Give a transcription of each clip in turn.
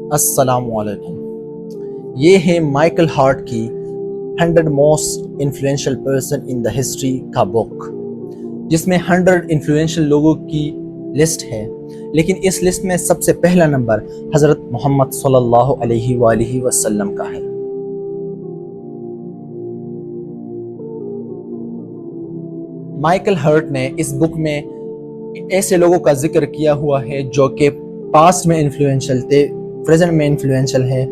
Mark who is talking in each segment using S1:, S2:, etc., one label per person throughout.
S1: السلام علیکم۔ یہ ہے مائیکل ہارٹ کی 100 most influential person in the history کا بک، جس میں 100 انفلوئنشل لوگوں کی لسٹ ہے، لیکن اس لسٹ میں سب سے پہلا نمبر حضرت محمد صلی اللہ علیہ وآلہ وسلم کا ہے۔ مائیکل ہارٹ نے اس بک میں ایسے لوگوں کا ذکر کیا ہوا ہے جو کہ پاسٹ میں انفلوئنشل تھے، پریزنٹ میں انفلوئنشل ہے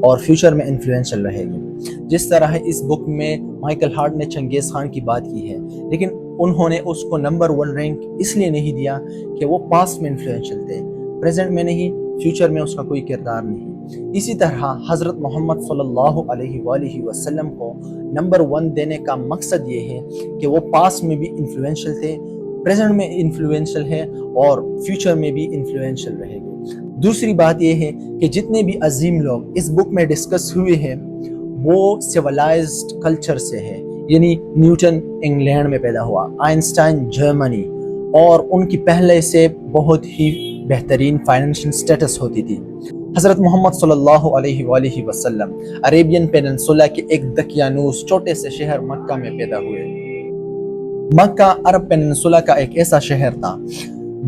S1: اور فیوچر میں انفلوئنشل رہے گی۔ جس طرح اس بک میں مائیکل ہارٹ نے چنگیز خان کی بات کی ہے، لیکن انہوں نے اس کو نمبر 1 رینک اس لیے نہیں دیا کہ وہ پاسٹ میں انفلوئنشل تھے، پریزنٹ میں نہیں، فیوچر میں اس کا کوئی کردار نہیں۔ اسی طرح حضرت محمد صلی اللہ علیہ وآلہ وسلم کو نمبر 1 دینے کا مقصد یہ ہے کہ وہ پاسٹ میں بھی انفلوئنشل تھے، پریزنٹ میں انفلوئنشل ہے اور فیوچر میں بھی انفلوئنشل رہے گی۔ دوسری بات یہ ہے کہ جتنے بھی عظیم لوگ اس بک میں ڈسکس ہوئے ہیں وہ سیولائزڈ کلچر سے ہے، یعنی نیوٹن انگلینڈ میں پیدا ہوا، آئنسٹائن جرمنی، اور ان کی پہلے سے بہت ہی بہترین فائنینشل سٹیٹس ہوتی تھی۔ حضرت محمد صلی اللہ علیہ وآلہ وسلم عربین پیننسولا کے ایک دقیانوس چھوٹے سے شہر مکہ میں پیدا ہوئے۔ مکہ عرب پیننسولا کا ایک ایسا شہر تھا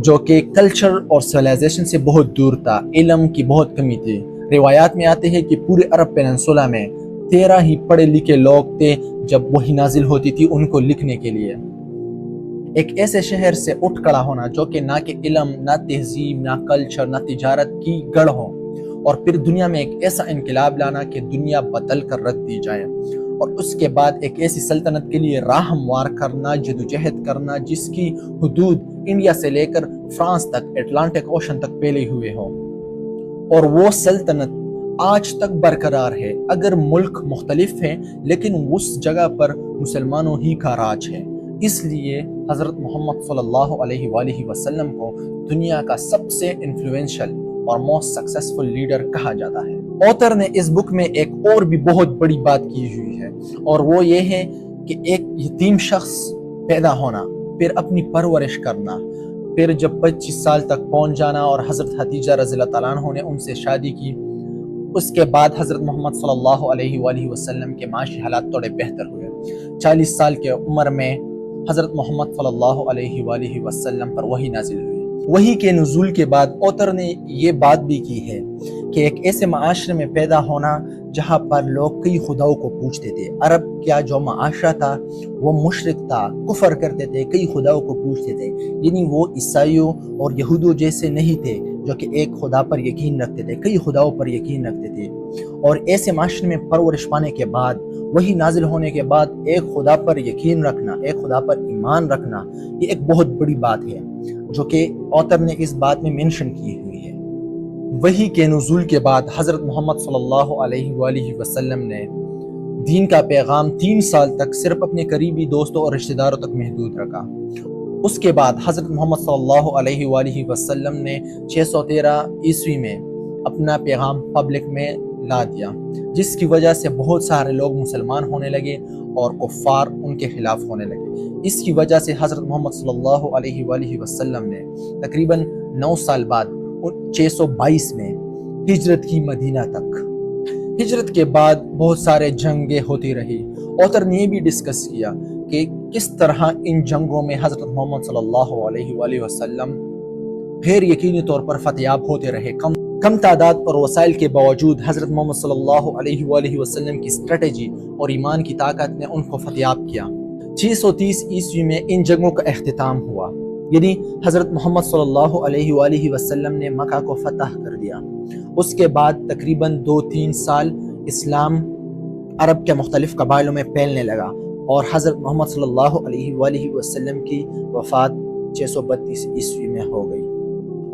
S1: جو کہ کلچر اور سیولائزیشن سے بہت دور تھا، علم کی بہت کمی تھی۔ روایات میں آتے ہیں کہ پورے عرب پیننسولا میں 13 ہی پڑھے لکھے لوگ تھے جب وحی نازل ہوتی تھی ان کو لکھنے کے لیے۔ ایک ایسے شہر سے اٹھ کھڑا ہونا جو کہ نہ کہ علم، نہ تہذیب، نہ کلچر، نہ تجارت کی گڑھ ہو، اور پھر دنیا میں ایک ایسا انقلاب لانا کہ دنیا بدل کر رکھ دی جائے، اور اس کے بعد ایک ایسی سلطنت کے لیے راہ ہموار کرنا، جدوجہد کرنا جس کی حدود انڈیا سے لے کر فرانس تک، اٹلانٹک اوشن تک پھیلے ہوئے ہوں، اور وہ سلطنت آج تک برقرار ہے۔ اگر ملک مختلف ہیں لیکن اس جگہ پر مسلمانوں ہی کا راج ہے۔ اس لیے حضرت محمد صلی اللہ علیہ وآلہ وسلم کو دنیا کا سب سے انفلوئنشل اور موسٹ سکسیسفل لیڈر کہا جاتا ہے۔ آتھر نے اس بک میں ایک اور بھی بہت بڑی بات کی ہوئی ہے، اور وہ یہ ہے کہ ایک یتیم شخص پیدا ہونا، پھر اپنی پرورش کرنا، پھر جب 25 سال تک پہنچ جانا اور حضرت خدیجہ رضی اللہ تعالیٰ عنہ نے ان سے شادی کی، اس کے بعد حضرت محمد صلی اللہ علیہ وآلہ وسلم کے معاشی حالات تھوڑے بہتر ہوئے۔ 40 سال کے عمر میں حضرت محمد صلی اللہ علیہ وآلہ وسلم پر وحی نازل ہوئی۔ وحی کے نزول کے بعد آتھر نے یہ بات بھی کی ہے کہ ایک ایسے معاشرے میں پیدا ہونا جہاں پر لوگ کئی خداؤں کو پوجتے تھے۔ عرب کا جو معاشرہ تھا وہ مشرک تھا، کفر کرتے تھے، کئی خداؤں کو پوجتے تھے، یعنی وہ عیسائیوں اور یہودوں جیسے نہیں تھے جو کہ ایک خدا پر یقین رکھتے تھے، کئی خداؤں پر یقین رکھتے تھے۔ اور ایسے معاشرے میں پرورش پانے کے بعد، وحی نازل ہونے کے بعد ایک خدا پر یقین رکھنا، ایک خدا پر ایمان رکھنا، یہ ایک بہت بڑی بات ہے جو کہ آتھر نے اس بات میں منشن کی ہوئی ہے۔ وحی کے نزول کے بعد حضرت محمد صلی اللہ علیہ وآلہ وسلم نے دین کا پیغام 3 سال تک صرف اپنے قریبی دوستوں اور رشتہ داروں تک محدود رکھا۔ اس کے بعد حضرت محمد صلی اللہ علیہ وآلہ وسلم نے 613 عیسوی میں اپنا پیغام پبلک میں لا دیا، جس کی وجہ سے بہت سارے لوگ مسلمان ہونے لگے اور کفار ان کے خلاف ہونے لگے۔ اس کی وجہ سے حضرت محمد صلی اللہ علیہ وآلہ وسلم نے تقریباً 9 سال بعد 622 میں ہجرت کی مدینہ تک۔ ہجرت کے بعد بہت سارے جنگیں ہوتی رہی۔ آتھر نے یہ بھی ڈسکس کیا کہ کس طرح ان جنگوں میں حضرت محمد صلی اللہ علیہ وآلہ وسلم غیر یقینی طور پر فتیاب ہوتے رہے۔ کم تعداد اور وسائل کے باوجود حضرت محمد صلی اللہ علیہ وآلہ وسلم کی اسٹریٹجی اور ایمان کی طاقت نے ان کو فتیاب کیا۔ 630 عیسوی میں ان جنگوں کا اختتام ہوا، یعنی حضرت محمد صلی اللہ علیہ وآلہ وسلم نے مکہ کو فتح کر دیا۔ اس کے بعد تقریباً 2-3 سال اسلام عرب کے مختلف قبائلوں میں پھیلنے لگا، اور حضرت محمد صلی اللہ علیہ وآلہ وسلم کی وفات 632 عیسوی میں ہو گئی۔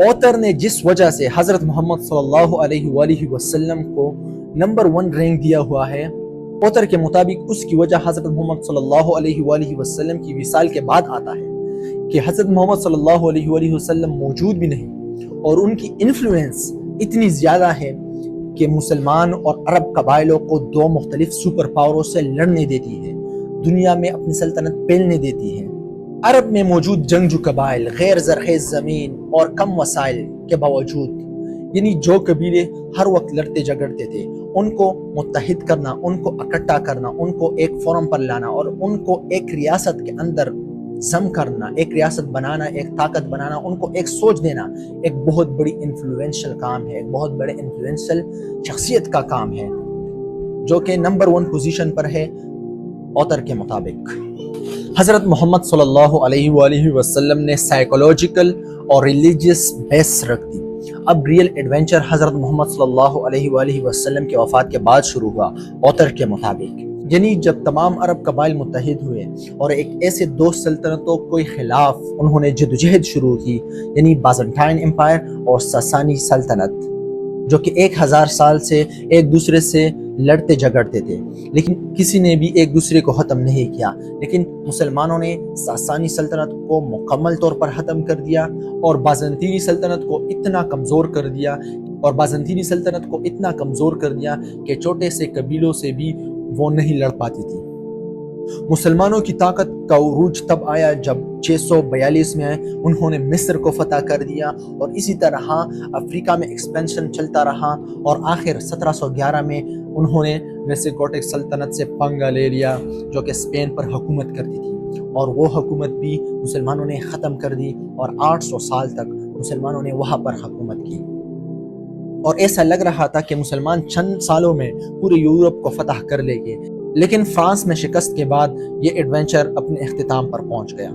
S1: آتھر نے جس وجہ سے حضرت محمد صلی اللہ علیہ وآلہ وسلم کو نمبر 1 رینک دیا ہوا ہے، آتھر کے مطابق اس کی وجہ حضرت محمد صلی اللہ علیہ وآلہ وسلم کی وصال کے بعد آتا ہے کہ حضرت محمد صلی اللہ علیہ وآلہ وسلم موجود بھی نہیں، اور ان کی انفلوئنس اتنی زیادہ ہے کہ مسلمان اور عرب قبائلوں کو 2 مختلف سپر پاوروں سے لڑنے دیتی ہے، دنیا میں اپنی سلطنت پھیلنے دیتی ہے۔ عرب میں موجود جنگجو قبائل، غیر زرخیز زمین اور کم وسائل کے باوجود یعنی جو قبیلے ہر وقت لڑتے جھگڑتے تھے ان کو متحد کرنا، ان کو اکٹھا کرنا، ان کو ایک فورم پر لانا اور ان کو ایک ریاست کے اندر ضم کرنا، ایک ریاست بنانا، ایک طاقت بنانا، ان کو ایک سوچ دینا، ایک بہت بڑی انفلوئنشل کام ہے، ایک بہت بڑے انفلوئنشل شخصیت کا کام ہے، جو کہ نمبر 1 پوزیشن پر ہے آتھر کے مطابق۔ حضرت محمد صلی اللہ علیہ وآلہ وسلم نے سائیکولوجیکل اور ریلیجیس بیس رکھ دی۔ اب ریئل ایڈونچر حضرت محمد صلی اللہ علیہ وآلہ وسلم کی وفات کے بعد شروع ہوا آتھر کے مطابق، یعنی جب تمام عرب قبائل متحد ہوئے اور ایک ایسے دو سلطنتوں کے خلاف انہوں نے جدوجہد شروع کی، یعنی بازنٹائن امپائر اور ساسانی سلطنت، جو کہ 1000 سال سے ایک دوسرے سے لڑتے جھگڑتے تھے، لیکن کسی نے بھی ایک دوسرے کو ختم نہیں کیا، لیکن مسلمانوں نے ساسانی سلطنت کو مکمل طور پر ختم کر دیا اور بازنطینی سلطنت کو اتنا کمزور کر دیا کہ چھوٹے سے قبیلوں سے بھی وہ نہیں لڑ پاتی تھی۔ مسلمانوں کی طاقت کا عروج تب آیا جب 642 میں انہوں نے مصر کو فتح کر دیا، اور اسی طرح افریقہ میں ایکسپینشن چلتا رہا، اور آخر 1711 میں انہوں نے ویسیگوٹک سلطنت سے پنگا لے لیا جو کہ اسپین پر حکومت کرتی تھی، اور وہ حکومت بھی مسلمانوں نے ختم کر دی، اور 800 سال تک مسلمانوں نے وہاں پر حکومت کی، اور ایسا لگ رہا تھا کہ مسلمان چند سالوں میں پورے یورپ کو فتح کر لیں گے، لیکن فرانس میں شکست کے بعد یہ ایڈونچر اپنے اختتام پر پہنچ گیا۔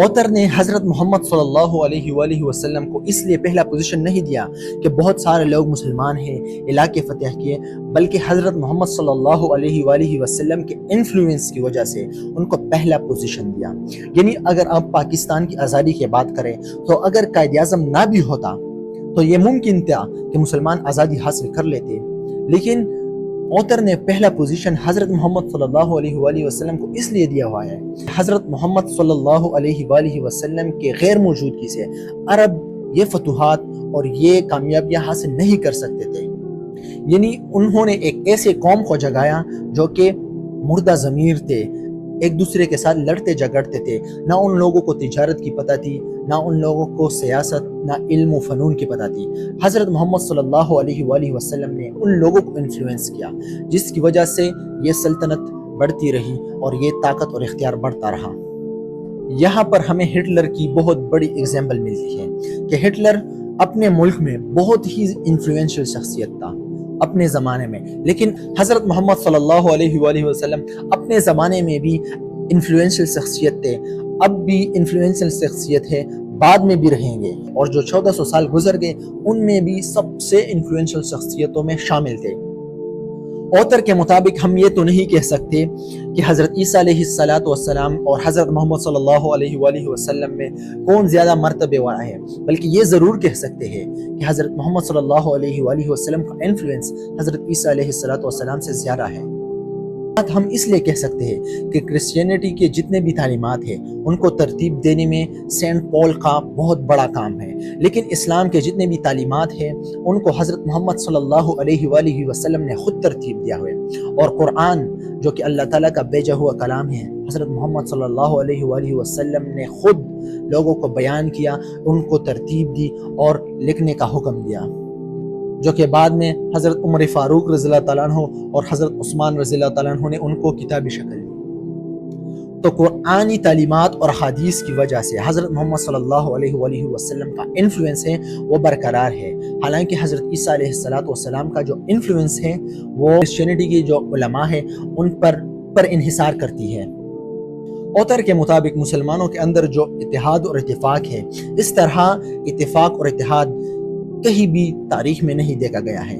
S1: آتھر نے حضرت محمد صلی اللہ علیہ وآلہ وسلم کو اس لیے پہلا پوزیشن نہیں دیا کہ بہت سارے لوگ مسلمان ہیں، علاقے فتح کیے، بلکہ حضرت محمد صلی اللہ علیہ وآلہ وسلم کے انفلوئنس کی وجہ سے ان کو پہلا پوزیشن دیا۔ یعنی اگر آپ پاکستان کی آزادی کی بات کریں تو اگر قائد اعظم نہ بھی ہوتا تو یہ ممکن تھا کہ مسلمان آزادی حاصل کر لیتے، لیکن آتھر نے پہلا پوزیشن حضرت محمد صلی اللہ علیہ وآلہ وسلم کو اس لیے دیا ہوا ہے، حضرت محمد صلی اللہ علیہ وآلہ وسلم کے غیر موجودگی سے عرب یہ فتوحات اور یہ کامیابیاں حاصل نہیں کر سکتے تھے۔ یعنی انہوں نے ایک ایسے قوم کو جگایا جو کہ مردہ ضمیر تھے، ایک دوسرے کے ساتھ لڑتے جھگڑتے تھے، نہ ان لوگوں کو تجارت کی پتہ تھی، نہ ان لوگوں کو سیاست، نہ علم و فنون کی پتہ تھی۔ حضرت محمد صلی اللہ علیہ وآلہ وسلم نے ان لوگوں کو انفلوئنس کیا، جس کی وجہ سے یہ سلطنت بڑھتی رہی اور یہ طاقت اور اختیار بڑھتا رہا۔ یہاں پر ہمیں ہٹلر کی بہت بڑی اگزامپل ملتی ہے کہ ہٹلر اپنے ملک میں بہت ہی انفلوئنشل شخصیت تھا اپنے زمانے میں، لیکن حضرت محمد صلی اللہ علیہ وآلہ وسلم اپنے زمانے میں بھی انفلوئنشل شخصیت تھے، اب بھی انفلوئنشل شخصیت ہے، بعد میں بھی رہیں گے، اور جو 1400 سال گزر گئے ان میں بھی سب سے انفلوئنشل شخصیتوں میں شامل تھے۔ آتھر کے مطابق ہم یہ تو نہیں کہہ سکتے کہ حضرت عیسیٰ علیہ السلام اور حضرت محمد صلی اللہ علیہ وآلہ وسلم میں کون زیادہ مرتبے والا ہے، بلکہ یہ ضرور کہہ سکتے ہیں کہ حضرت محمد صلی اللہ علیہ وآلہ وسلم کا انفلوئنس حضرت عیسیٰ علیہ السلام سے زیادہ ہے۔ ہم اس لیے کہہ سکتے ہیں کہ کرسچینٹی کے جتنے بھی تعلیمات ہیں ان کو ترتیب دینے میں سینٹ پال کا بہت بڑا کام ہے، لیکن اسلام کے جتنے بھی تعلیمات ہیں ان کو حضرت محمد صلی اللہ علیہ وآلہ وسلم نے خود ترتیب دیا ہوئے، اور قرآن جو کہ اللہ تعالیٰ کا بھیجا ہوا کلام ہے، حضرت محمد صلی اللہ علیہ وآلہ وسلم نے خود لوگوں کو بیان کیا، ان کو ترتیب دی اور لکھنے کا حکم دیا، جو کہ بعد میں حضرت عمر فاروق رضی اللہ تعالیٰ عنہ اور حضرت عثمان رضی اللہ تعالیٰ عنہ نے ان کو کتابی شکل دی۔ تو قرآنی تعلیمات اور حدیث کی وجہ سے حضرت محمد صلی اللہ علیہ وآلہ وسلم کا انفلوئنس ہے وہ برقرار ہے، حالانکہ حضرت عیسیٰ علیہ السلام کا جو انفلوئنس ہے وہ کرسچینٹی کی جو علماء ہیں ان پر انحصار کرتی ہے۔ آتھر کے مطابق مسلمانوں کے اندر جو اتحاد اور اتفاق ہے، اس طرح اتفاق اور اتحاد کہیں بھی تاریخ میں نہیں دیکھا گیا ہے،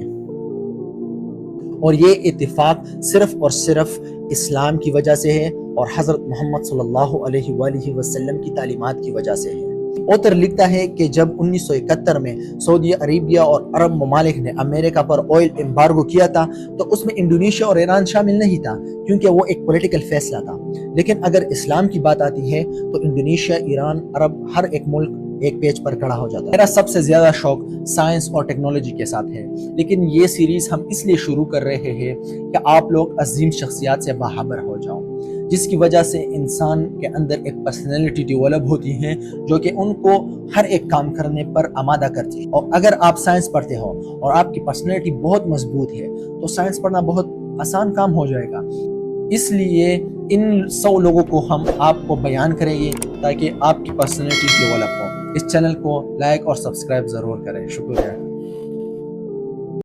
S1: اور یہ اتفاق صرف اور صرف اسلام کی وجہ سے ہے اور حضرت محمد صلی اللہ علیہ وآلہ وسلم کی تعلیمات کی وجہ سے ہے۔ آتھر لکھتا ہے کہ جب 1971 میں سعودی عربیہ اور عرب ممالک نے امریکہ پر آئل امبارگو کیا تھا تو اس میں انڈونیشیا اور ایران شامل نہیں تھا، کیونکہ وہ ایک پولیٹیکل فیصلہ تھا، لیکن اگر اسلام کی بات آتی ہے تو انڈونیشیا، ایران، عرب ہر ایک ملک ایک پیج پر کھڑا ہو جاتا ہے۔ میرا سب سے زیادہ شوق سائنس اور ٹیکنالوجی کے ساتھ ہے، لیکن یہ سیریز ہم اس لیے شروع کر رہے ہیں کہ آپ لوگ عظیم شخصیات سے باخبر ہو جاؤ، جس کی وجہ سے انسان کے اندر ایک پرسنالٹی ڈیولپ ہوتی ہے جو کہ ان کو ہر ایک کام کرنے پر آمادہ کرتی ہے۔ اور اگر آپ سائنس پڑھتے ہو اور آپ کی پرسنالٹی بہت مضبوط ہے تو سائنس پڑھنا بہت آسان کام ہو جائے گا۔ اس لیے ان 100 لوگوں کو ہم آپ کو بیان کریں گے تاکہ آپ کی پرسنالٹی ڈیولپ ہو۔ اس چینل کو لائک اور سبسکرائب ضرور کریں۔ شکریہ۔